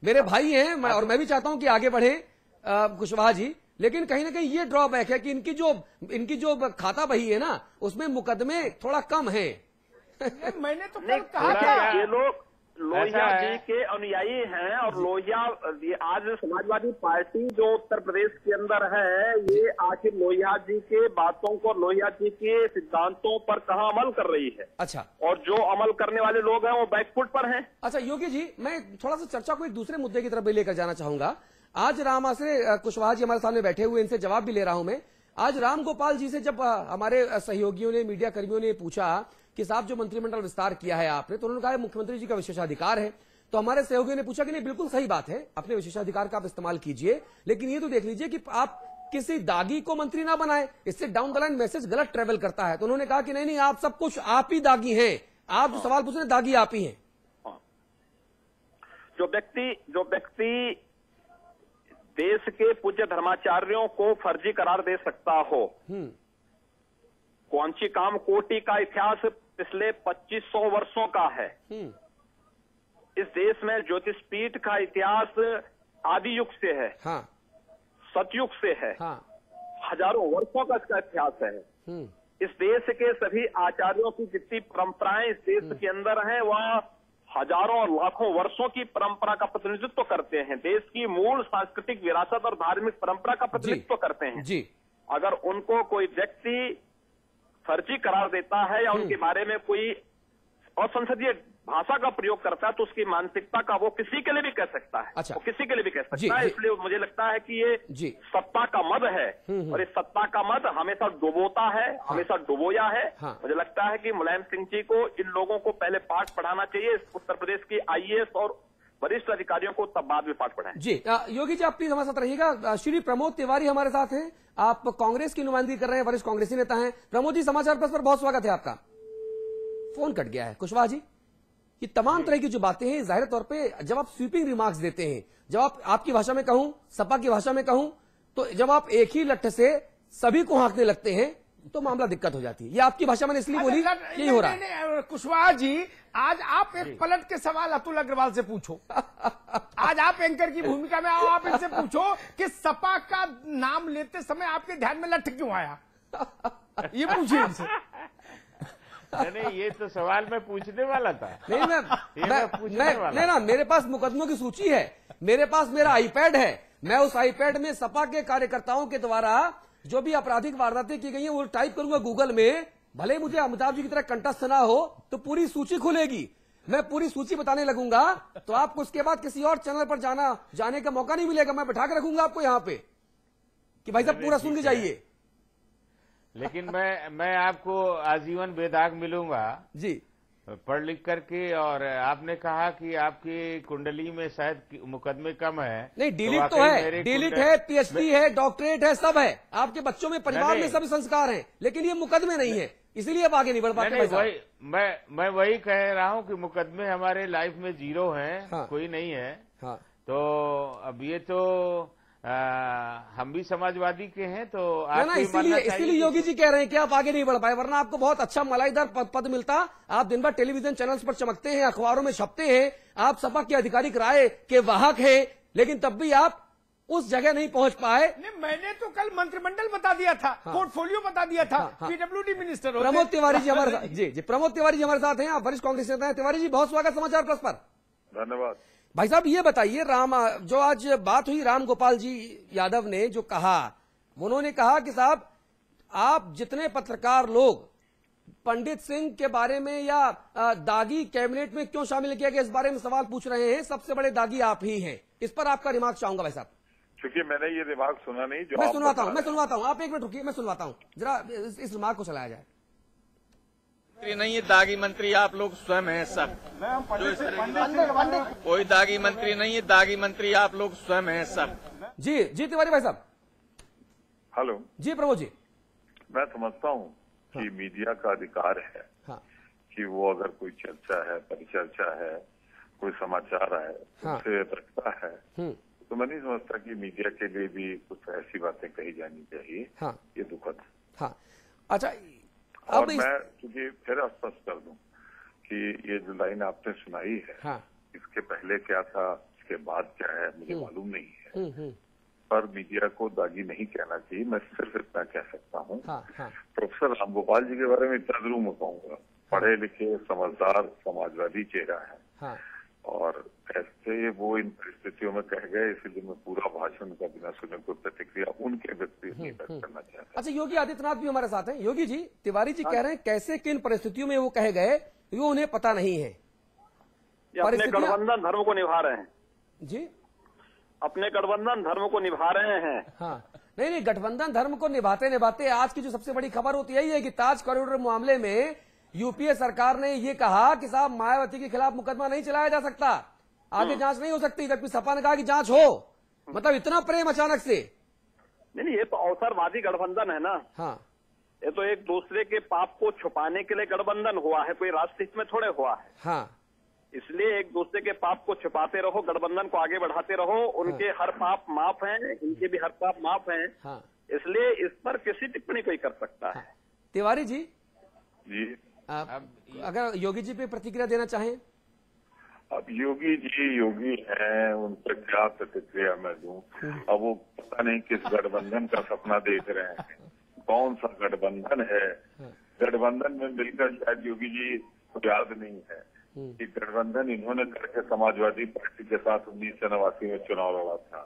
मेरे भाई हैं और मैं भी चाहता हूं कि आगे बढ़े कुशवाहा जी, लेकिन कहीं ना कहीं ये ड्रॉबैक है कि इनकी जो खाता बही है ना, उसमें मुकदमे थोड़ा कम है। मैंने तो कल कहा था ये लोग लोहिया जी के अनुयायी हैं और लोहिया ये आज समाजवादी पार्टी जो उत्तर प्रदेश के अंदर है, ये आखिर लोहिया जी के बातों को, लोहिया जी के सिद्धांतों पर कहाँ अमल कर रही है। अच्छा, और जो अमल करने वाले लोग हैं वो बैकफुट पर हैं। अच्छा योगी जी, मैं थोड़ा सा चर्चा को एक दूसरे मुद्दे की तरफ भी लेकर जाना चाहूंगा। आज राम आसरे कुशवाहा जी हमारे सामने बैठे हुए, इनसे जवाब भी ले रहा हूं मैं। आज राम गोपाल जी से जब हमारे सहयोगियों ने, मीडिया कर्मियों ने पूछा कि साहब जो मंत्रिमंडल विस्तार किया है आपने, तो उन्होंने कहा मुख्यमंत्री जी का विशेषाधिकार है। तो हमारे सहयोगियों ने पूछा कि नहीं, बिल्कुल सही बात है, अपने विशेषाधिकार का आप इस्तेमाल कीजिए, लेकिन ये तो देख लीजिए कि आप किसी दागी को मंत्री ना बनाए, इससे डाउन द लाइन मैसेज गलत ट्रेवल करता है। तो उन्होंने कहा कि नहीं नहीं, आप सब कुछ आप ही दागी हैं, आप जो सवाल पूछ रहे हैं दागी आप ही हैं। जो व्यक्ति देश के पूज्य धर्माचार्यों को फर्जी करार दे सकता हो, कौंचीकाम कोटि का इतिहास पिछले 2500 वर्षों का है। इस देश में ज्योतिष पीठ का इतिहास आदि युग से है, हाँ, सतयुग से है, हाँ, हजारों वर्षों का इसका इतिहास है। इस देश के सभी आचार्यों की जितनी परंपराएं इस देश के अंदर हैं, वह हजारों और लाखों वर्षों की परंपरा का प्रतिनिधित्व करते हैं, देश की मूल सांस्कृतिक विरासत और धार्मिक परंपरा का प्रतिनिधित्व करते हैं जी। अगर उनको कोई व्यक्ति फर्जी करार देता है या उनके बारे में कोई असंसदीय भाषा का प्रयोग करता है, तो उसकी मानसिकता का वो किसी के लिए भी कह सकता है। अच्छा, वो किसी के लिए भी कह सकता है। इसलिए मुझे लगता है कि ये सत्ता का मद है और इस सत्ता का मद हमेशा डुबोता है, हमेशा डुबोया है। मुझे लगता है कि मुलायम सिंह जी को इन लोगों को पहले पाठ पढ़ाना चाहिए, उत्तर प्रदेश की IAS और वरिष्ठ अधिकारियों को, तब बाद में पाठ पढ़ाएं। जी योगी जी, आप प्लीज हमारे साथ रहिएगा। श्री प्रमोद तिवारी हमारे साथ हैं, आप कांग्रेस की नुमाइंदगी कर रहे हैं, वरिष्ठ कांग्रेसी नेता हैं। प्रमोद जी, समाचार प्लस पर बहुत स्वागत है आपका। फोन कट गया है। कुशवाहा जी, ये तमाम तरह की जो बातें हैं, जाहिर तौर पे जब आप स्वीपिंग रिमार्क्स देते हैं, जब आप आपकी भाषा में कहूं, सपा की भाषा में कहूं, तो जब आप एक ही लठ से सभी को हाँकने लगते हैं तो मामला दिक्कत हो जाती है। ये आपकी भाषा मैंने इसलिए बोली, यही हो रहा है। कुशवाहा जी, आज आप एक पलट के सवाल अतुल अग्रवाल से पूछो। आज आप एंकर की भूमिका में आओ, आप इनसे पूछो कि सपा का नाम लेते समय आपके ध्यान में लठ क्यों आया, ये पूछिए इनसे। नहीं, ये तो सवाल मैं पूछने वाला था। नहीं, मैं ना, मेरे पास मुकदमों की सूची है, मेरे पास मेरा आईपैड है, मैं उस आईपैड में सपा के कार्यकर्ताओं के द्वारा जो भी आपराधिक वारदातें की गई हैं वो टाइप करूंगा गूगल में, भले मुझे अमिताभ जी की तरह कंठस्थ ना हो, तो पूरी सूची खुलेगी, मैं पूरी सूची बताने लगूंगा, तो आपको उसके बाद किसी और चैनल पर जाने का मौका नहीं मिलेगा। मैं बैठा के रखूंगा आपको यहाँ पे कि भाई साहब पूरा सुन के जाइए। लेकिन मैं आपको आजीवन बेदाग मिलूंगा जी, पढ़ लिख करके। और आपने कहा कि आपकी कुंडली में शायद मुकदमे कम है। नहीं, डिलीट तो है, डिलीट है, PhD है, डॉक्टरेट है, सब है, आपके बच्चों में, परिवार में सभी संस्कार हैं, लेकिन ये मुकदमे नहीं है, इसलिए अब आगे नहीं बढ़ पाते। मैं वही कह रहा हूं कि मुकदमे हमारे लाइफ में 0 हैं। हाँ, कोई नहीं है। हाँ, तो अब ये तो हम भी समाजवादी के हैं, तो ना इसीलिए योगी जी कह रहे हैं कि आप आगे नहीं बढ़ पाए, वरना आपको बहुत अच्छा मलाईदार पद मिलता। आप दिन भर टेलीविजन चैनल्स पर चमकते हैं, अखबारों में छपते हैं, आप सपा की आधिकारिक राय के वाहक हैं, लेकिन तब भी आप उस जगह नहीं पहुंच पाए। नहीं, मैंने तो कल मंत्रिमंडल बता दिया था, पोर्टफोलियो बता दिया था, PWD मिनिस्टर। प्रमोद तिवारी जी हमारे साथ, जी, प्रमोद तिवारी जी हमारे साथ हैं, आप वरिष्ठ कांग्रेस नेता हैं। तिवारी जी, बहुत स्वागत समाचार प्लस पर। धन्यवाद। भाई साहब, ये बताइए, जो आज बात हुई, राम गोपाल जी यादव ने जो कहा, उन्होंने कहा कि साहब आप जितने पत्रकार लोग पंडित सिंह के बारे में या दागी कैबिनेट में क्यों शामिल किया गया इस बारे में सवाल पूछ रहे हैं, सबसे बड़े दागी आप ही हैं। इस पर आपका रिमार्क चाहूंगा भाई साहब। क्योंकि मैंने ये रिमार्क सुना नहीं, जो मैं सुनवाता हूं, आप एक मिनट रुकिए, मैं सुनवाता हूं, जरा इस रिमार्क को चलाया जाए। मंत्री नहीं है, दागी मंत्री आप लोग स्वयं हैं सब। कोई दागी मंत्री नहीं है, दागी मंत्री आप लोग स्वयं हैं सब। जी तिवारी भाई साहब। हेलो जी प्रमोद जी। मैं समझता हूँ कि मीडिया का अधिकार है कि वो अगर कोई चर्चा है, परिचर्चा है, कोई समाचार है, उसे रखता है, तो मैं नहीं समझता कि मीडिया के लिए भी कुछ ऐसी बातें कही जानी चाहिए। ये दुखद। अच्छा, और मैं क्योंकि फिर स्पष्ट कर दूं कि ये जो लाइन आपने सुनाई है, इसके पहले क्या था इसके बाद क्या है मुझे मालूम नहीं है, पर मीडिया को दागी नहीं कहना चाहिए। मैं सिर्फ इतना कह सकता हूँ, प्रोफेसर रामगोपाल जी के बारे में इतना जरूर मैं कहूँगा, पढ़े लिखे समझदार समाजवादी चेहरा है, और ऐसे वो इन परिस्थितियों में कह गए, इसलिए मैं पूरा भाषण का बिना सुने कोई प्रतिक्रिया उनके व्यक्ति नहीं व्यक्त करना चाहता। अच्छा, योगी आदित्यनाथ भी हमारे साथ हैं। योगी जी, तिवारी जी कह रहे हैं कैसे किन परिस्थितियों में वो कह गए वो उन्हें पता नहीं है। अपने गठबंधन धर्म को निभा रहे हैं जी, अपने गठबंधन धर्म को निभा रहे हैं। हाँ, नहीं, गठबंधन धर्म को निभाते निभाते आज की जो सबसे बड़ी खबर होती है कि ताज कॉरिडोर मामले में यूपीए सरकार ने ये कहा कि साहब मायावती के खिलाफ मुकदमा नहीं चलाया जा सकता, आगे जांच नहीं हो सकती, जबकि सपा ने कहा कि जांच हो। मतलब इतना प्रेम अचानक से। नहीं, ये तो अवसरवादी गठबंधन है ना। हाँ, ये तो एक दूसरे के पाप को छुपाने के लिए गठबंधन हुआ है, कोई राष्ट्रहित में थोड़े हुआ है। हाँ, इसलिए एक दूसरे के पाप को छुपाते रहो, गठबंधन को आगे बढ़ाते रहो। उनके हर पाप माफ हैं, इनके भी हर पाप माफ हैं। हाँ, इसलिए इस पर किसी टिप्पणी कोई कर सकता है। तिवारी जी, जी अगर योगी जी पे प्रतिक्रिया देना चाहें। अब योगी जी योगी हैं, उन पर क्या प्रतिक्रिया मैं दूं। अब वो पता नहीं किस गठबंधन का सपना देख रहे हैं, कौन सा गठबंधन है। गठबंधन में मिलकर शायद योगी जी को याद नहीं है कि गठबंधन इन्होंने करके समाजवादी पार्टी के साथ 1989 में चुनाव लड़ा था।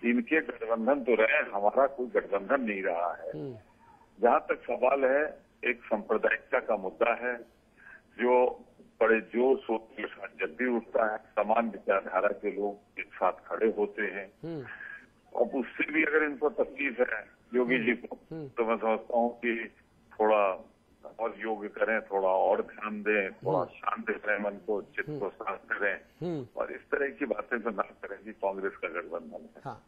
इनके गठबंधन तो रहे, हमारा कोई गठबंधन नहीं रहा है। जहाँ तक सवाल है, एक सांप्रदायिकता का मुद्दा है जो बड़े जोर शोर के साथ जब भी उठता है, समान विचारधारा के लोग एक साथ खड़े होते हैं। अब उससे भी अगर इनको तकलीफ है योगी जी को, तो मैं समझता हूँ कि थोड़ा और योग करें, थोड़ा और ध्यान दें, थोड़ा शांत करें, मन को चित्त को शांत करें, और इस तरह की बातें तो ना करें कि कांग्रेस का गठबंधन है। हाँ,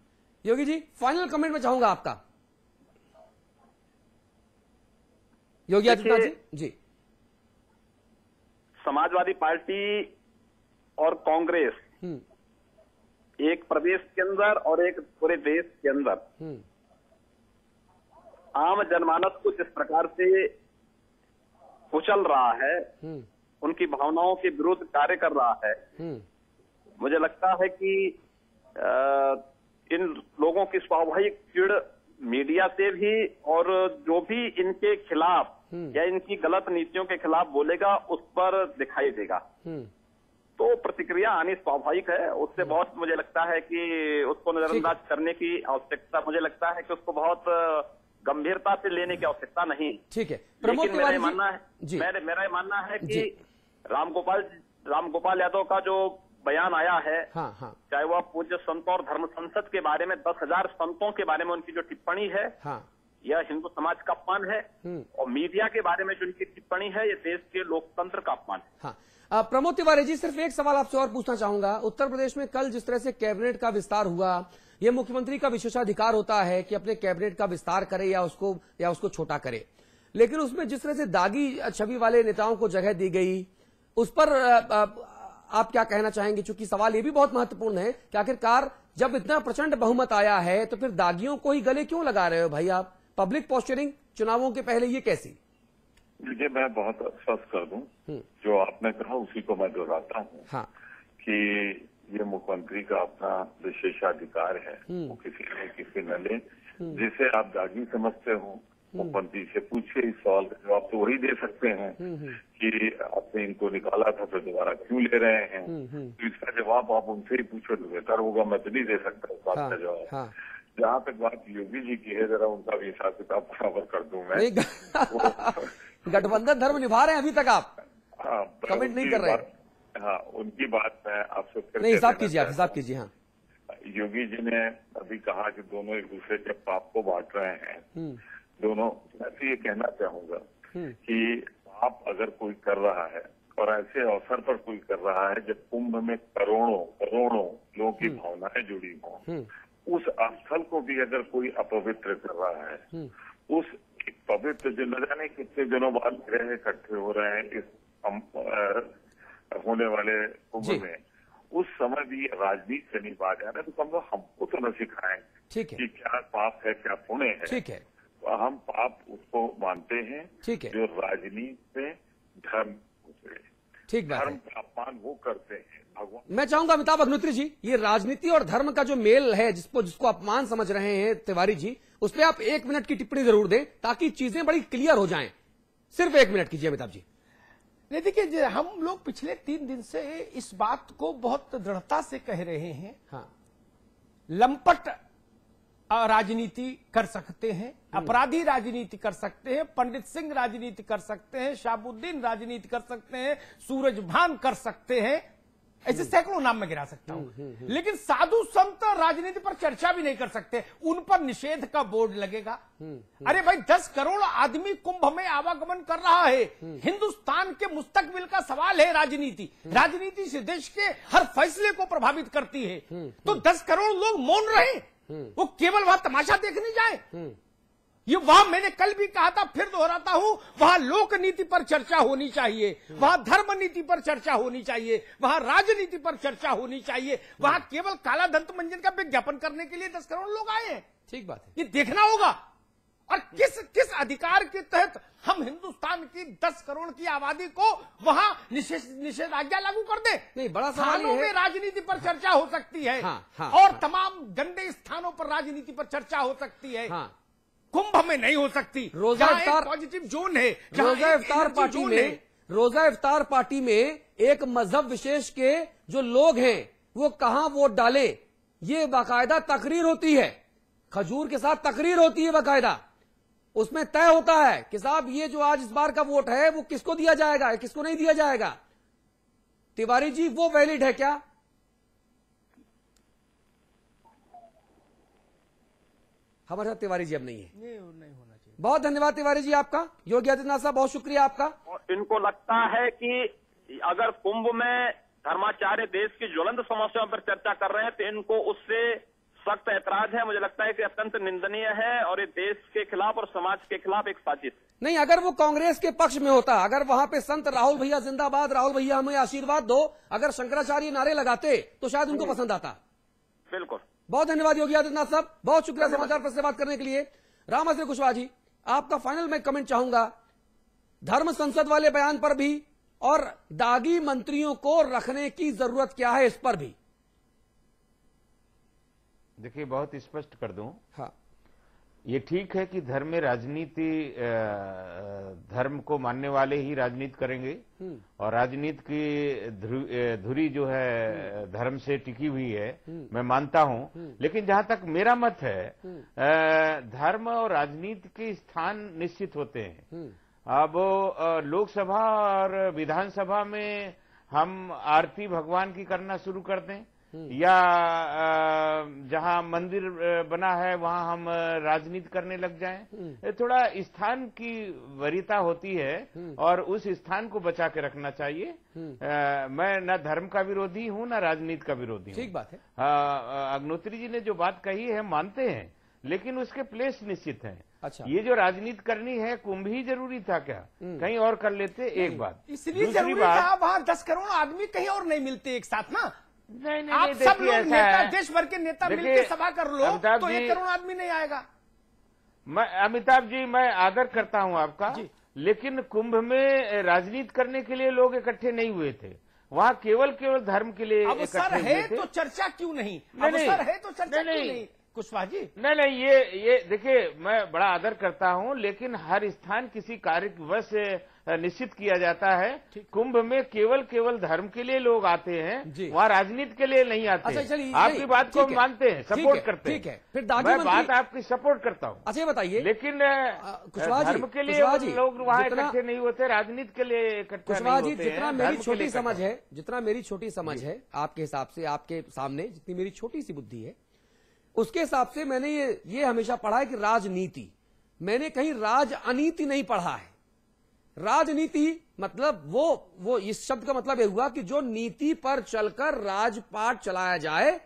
योगी जी, फाइनल कमेंट में चाहूंगा आपका। योगी आदित्यनाथ जी। समाजवादी पार्टी और कांग्रेस एक प्रदेश के अंदर और एक पूरे देश के अंदर आम जनमानस को जिस प्रकार से कुचल रहा है, उनकी भावनाओं के विरुद्ध कार्य कर रहा है, मुझे लगता है कि इन लोगों की स्वाभाविक चिढ़ मीडिया से भी, और जो भी इनके खिलाफ या इनकी गलत नीतियों के खिलाफ बोलेगा उस पर दिखाई देगा। तो प्रतिक्रिया आनी स्वाभाविक है। उससे बहुत मुझे लगता है कि उसको नजरअंदाज करने की आवश्यकता, मुझे लगता है कि उसको बहुत गंभीरता से लेने की आवश्यकता नहीं। ठीक है, लेकिन मेरा मानना है कि रामगोपाल यादव का जो बयान आया है, चाहे वह पूज्य संतों और धर्म संसद के बारे में 10,000 संतों के बारे में उनकी जो टिप्पणी है, यह हिंदू समाज का अपमान है, और मीडिया के बारे में जो उनकी टिप्पणी है, यह देश के लोकतंत्र का अपमान है। प्रमोद तिवारी जी, सिर्फ एक सवाल आपसे और पूछना चाहूंगा। उत्तर प्रदेश में कल जिस तरह से कैबिनेट का विस्तार हुआ, यह मुख्यमंत्री का विशेषाधिकार होता है कि अपने कैबिनेट का विस्तार करे या उसको छोटा करे, लेकिन उसमें जिस तरह से दागी छवि वाले नेताओं को जगह दी गई, उस पर आप क्या कहना चाहेंगे? चूंकि सवाल ये भी बहुत महत्वपूर्ण है कि आखिरकार जब इतना प्रचंड बहुमत आया है तो फिर दागियों को ही गले क्यों लगा रहे हो भाई आप? पब्लिक पोस्चरिंग चुनावों के पहले ये कैसी? देखिए, मैं बहुत स्पष्ट कर दूं, जो आपने कहा उसी को मैं दोहराता हूँ कि ये मुख्यमंत्री का अपना विशेषाधिकार है, वो किसी न ले। जिसे आप दागी समझते हो, मुख्यमंत्री से पूछिए, इस सवाल का जवाब तो वही दे सकते हैं कि आपने इनको निकाला था तो दोबारा क्यों ले रहे हैं। तो इसका जवाब आप उनसे ही पूछो तो बेहतर होगा, मैं तो नहीं दे सकता इस बात का जवाब। जहाँ तक बात योगी जी की है, जरा उनका भी हिसाब किताब बराबर कर दूं मैं। गठबंधन धर्म निभा रहे हैं अभी तक, आप कमेंट नहीं कर रहे हैं। हाँ, उनकी बात मैं आपसे नहीं, हिसाब कीजिए आप, हिसाब कीजिए। हाँ, योगी जी ने अभी कहा कि दोनों एक दूसरे के पाप को बांट रहे हैं। दोनों, मैं तो ये कहना चाहूंगा कि पाप अगर कोई कर रहा है और ऐसे अवसर पर कोई कर रहा है जब कुंभ में करोड़ों लोगों की भावनाएं जुड़ी हों, उस स्थल को भी अगर कोई अपवित्र कर रहा है, उस पवित्र जो न जाने कितने दिनों बाद ग्रह इकट्ठे हो रहे हैं इस होने वाले कुंभ में, उस समय भी राजनीति से नहीं बात है, तो कम से कम हमको तो न सिखाएं कि क्या पाप है क्या पुण्य है। ठीक है, हम पाप उसको मानते हैं जो राजनीति में धर्म ठीक बात धर्म का अपमान वो करते हैं भगवान। मैं चाहूंगा अमिताभ अग्निहोत्री जी, ये राजनीति और धर्म का जो मेल है, जिसको अपमान समझ रहे हैं तिवारी जी, उस पर आप 1 मिनट की टिप्पणी जरूर दें ताकि चीजें बड़ी क्लियर हो जाएं। सिर्फ 1 मिनट कीजिए अमिताभ जी। नहीं, देखिए, हम लोग पिछले 3 दिन से इस बात को बहुत दृढ़ता से कह रहे हैं। हाँ, लंपट राजनीति कर सकते हैं, अपराधी राजनीति कर सकते हैं, पंडित सिंह राजनीति कर सकते हैं, शाहबुद्दीन राजनीति कर सकते हैं, सूरजभान कर सकते हैं, ऐसे सैकड़ों नाम में गिरा सकता हूं। लेकिन साधु संत राजनीति पर चर्चा भी नहीं कर सकते, उन पर निषेध का बोर्ड लगेगा। अरे भाई, 10 करोड़ आदमी कुंभ में आवागमन कर रहा है। हिंदुस्तान के मुस्तकबिल का सवाल है राजनीति। राजनीति इस देश के हर फैसले को प्रभावित करती है। तो 10 करोड़ लोग मौन रहे, वो केवल वहां तमाशा देखने जाए। ये वहां मैंने कल भी कहा था, फिर दोहराता हूं, वहां लोक नीति पर चर्चा होनी चाहिए, वहां धर्म नीति पर चर्चा होनी चाहिए, वहां राजनीति पर चर्चा होनी चाहिए। वहां केवल काला दंत मंजन का विज्ञापन करने के लिए 10 करोड़ लोग आए हैं। ठीक बात है, ये देखना होगा। और किस अधिकार के तहत हम हिंदुस्तान की 10 करोड़ की आबादी को वहां निषेधाज्ञा लागू कर दे? नहीं, बड़ा सवाल ये थानों है। में राजनीति पर चर्चा हो सकती है। हाँ, और हाँ। तमाम गंदे स्थानों पर राजनीति पर चर्चा हो सकती है। हाँ, कुंभ में नहीं हो सकती। रोजा जहां एक इफ्तार- पॉजिटिव जोन है, रोजा इफ्तार पार्टी में एक मजहब विशेष के जो लोग हैं वो कहां वोट डाले, ये बाकायदा तकरीर होती है, खजूर के साथ तकरीर होती है बाकायदा। उसमें तय होता है कि साहब ये जो आज इस बार का वोट है वो किसको दिया जाएगा, किसको नहीं दिया जाएगा। तिवारी जी, वो वैलिड है क्या? हमारे साथ तिवारी जी अब नहीं है। नहीं होना चाहिए। बहुत धन्यवाद तिवारी जी आपका। योगी आदित्यनाथ साहब, बहुत शुक्रिया आपका। और इनको लगता है कि अगर कुंभ में धर्माचार्य देश की ज्वलंत समस्याओं पर चर्चा कर रहे हैं तो इनको उससे सख्त ऐतराज है। मुझे लगता है कि अत्यंत निंदनीय है और ये देश के खिलाफ और समाज के खिलाफ एक साजिश है। नहीं, अगर वो कांग्रेस के पक्ष में होता, अगर वहां पे संत राहुल भैया जिंदाबाद, राहुल भैया हमें आशीर्वाद दो, अगर शंकराचार्य नारे लगाते तो शायद उनको पसंद आता। बिल्कुल। बहुत धन्यवाद योगी आदित्यनाथ साहब, बहुत शुक्रिया समाचार प्रेस से बात करने के लिए। रामाश्रय कुशवाहा जी, आपका फाइनल मैं कमेंट चाहूंगा धर्म संसद वाले बयान पर भी और दागी मंत्रियों को रखने की जरूरत क्या है इस पर भी। देखिए, बहुत स्पष्ट कर दूं, हाँ, ये ठीक है कि धर्म में राजनीति, धर्म को मानने वाले ही राजनीति करेंगे और राजनीति की धुरी जो है धर्म से टिकी हुई है, मैं मानता हूं। लेकिन जहां तक मेरा मत है, धर्म और राजनीति के स्थान निश्चित होते हैं। अब लोकसभा और विधानसभा में हम आरती भगवान की करना शुरू कर दें या जहां मंदिर बना है वहां हम राजनीति करने लग जाएं, थोड़ा स्थान की वरीयता होती है और उस स्थान को बचा के रखना चाहिए। मैं न धर्म का विरोधी हूं न राजनीति का विरोधी हूं। ठीक बात है। अग्निहोत्री जी ने जो बात कही है मानते हैं, लेकिन उसके प्लेस निश्चित हैं। अच्छा, ये जो राजनीति करनी है, कुंभ ही जरूरी था क्या? कहीं और कर लेते। एक बात, इसलिए दूसरी जरूरी बात, था वहां 10 करोड़ आदमी कहीं और नहीं मिलते एक साथ ना। नहीं नहीं आप नहीं, सब देखिए, लोग ऐसा नेता, है। देश भर के नेता देखिए, मिलकर सभा कर लो अमिताभ तो जी, 1 करोड़ आदमी नहीं आएगा। अमिताभ जी, मैं आदर करता हूं आपका, लेकिन कुंभ में राजनीति करने के लिए लोग इकट्ठे नहीं हुए थे। वहां केवल धर्म के लिए अवसर इकट्ठे है हुए थे। तो चर्चा क्यों नहीं? नहीं, अवसर है तो चर्चा नहीं, क्यों नहीं? कुशवाहा जी, नहीं, ये देखिए, मैं बड़ा आदर करता हूं, लेकिन हर स्थान किसी कार्यवश निश्चित किया जाता है। कुंभ में केवल धर्म के लिए लोग आते हैं, वहां राजनीति के लिए नहीं आते। अच्छा, चलिए, आपकी बात को ठीक है, मानते हैं, ठीक सपोर्ट है, करते हैं। ठीक है। फिर दागी मैं मंत्री- बात आपकी सपोर्ट करता हूं। अच्छा, ये बताइए, लेकिन कुशवाहा जी, धर्म के लिए कुशवाहा जी, लोग वहां जितना- इकट्ठे नहीं होते, राजनीति के लिए इकट्ठा कुशवाहा नहीं जी, होते जितना हैं, मेरी धर्म के लिए छोटी समझ इकट्ठा। है, जितना मेरी छोटी समझ है आपके हिसाब से, आपके सामने जितनी मेरी छोटी सी बुद्धि है, उसके हिसाब से मैंने ये हमेशा पढ़ा है कि राजनीति, मैंने कहीं राज अनीति नहीं पढ़ा है। राजनीति मतलब वो इस शब्द का मतलब यह हुआ कि जो नीति पर चलकर राजपाट चलाया जाए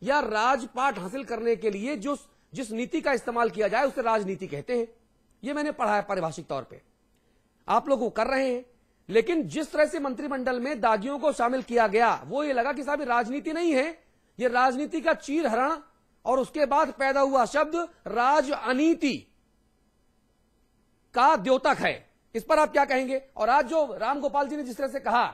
या राजपाट हासिल करने के लिए जिस नीति का इस्तेमाल किया जाए उसे राजनीति कहते हैं। ये मैंने पढ़ा है पारिभाषिक तौर पे। आप लोग वो कर रहे हैं, लेकिन जिस तरह से मंत्रिमंडल में दागियों को शामिल किया गया, वो ये लगा कि साहब ये राजनीति नहीं है, ये राजनीति का चीरहरण और उसके बाद पैदा हुआ शब्द राज अनीति का द्योतक है। इस पर आप क्या कहेंगे? और आज जो राम गोपाल जी ने जिस तरह से कहा,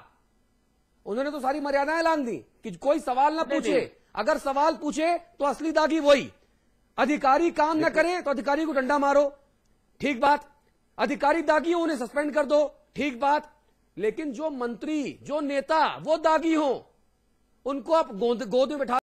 उन्होंने तो सारी मर्यादाएं ऐलान दी कि कोई सवाल ना पूछे, अगर सवाल पूछे तो असली दागी वही, अधिकारी काम ना करे तो अधिकारी को डंडा मारो, ठीक बात, अधिकारी दागी हो उन्हें सस्पेंड कर दो, ठीक बात, लेकिन जो मंत्री जो नेता वो दागी हो उनको आप गोद में बैठा